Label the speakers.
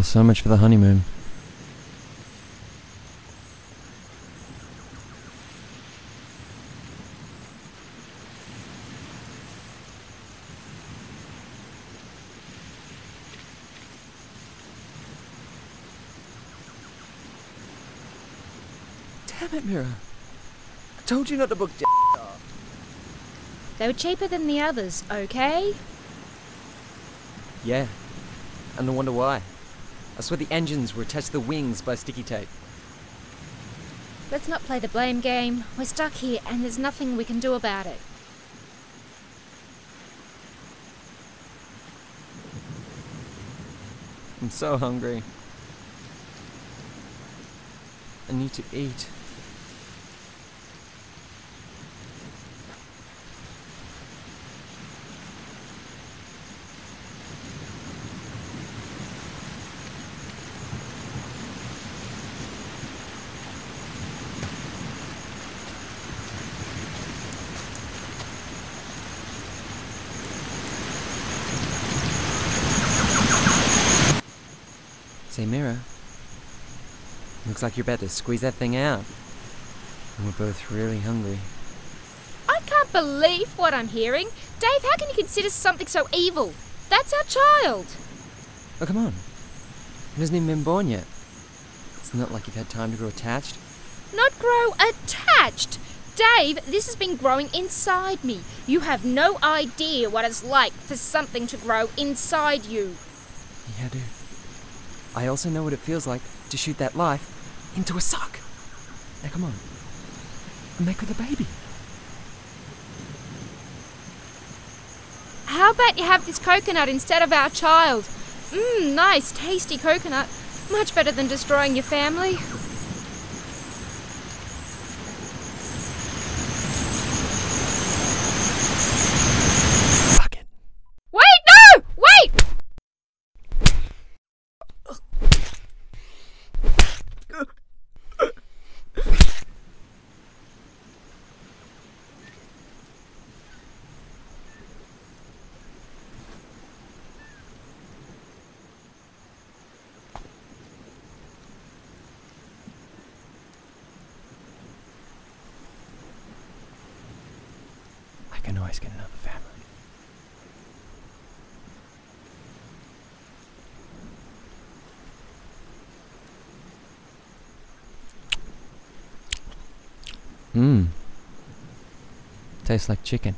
Speaker 1: Well, so much for the honeymoon.
Speaker 2: Damn it, Mira. I told you not to book
Speaker 3: They were cheaper than the others, okay?
Speaker 2: Yeah, and I wonder why. I swear the engines were attached to the wings by sticky tape.
Speaker 3: Let's not play the blame game. We're stuck here and there's nothing we can do about it.
Speaker 2: I'm so hungry. I need to eat. Say, Mira, looks like you're about to squeeze that thing out. And we're both really hungry.
Speaker 3: I can't believe what I'm hearing. Dave, how can you consider something so evil? That's our child.
Speaker 2: Oh, come on. He hasn't even been born yet. It's not like you've had time to grow attached.
Speaker 3: Not grow attached. Dave, this has been growing inside me. You have no idea what it's like for something to grow inside you.
Speaker 2: Yeah, dude. I also know what it feels like to shoot that life into a sock. Now, come on. Make with a baby.
Speaker 3: How about you have this coconut instead of our child? Nice, tasty coconut. Much better than destroying your family.
Speaker 2: Fuck it.
Speaker 3: Wait, no! Wait!
Speaker 2: I can always get another family. Tastes like chicken.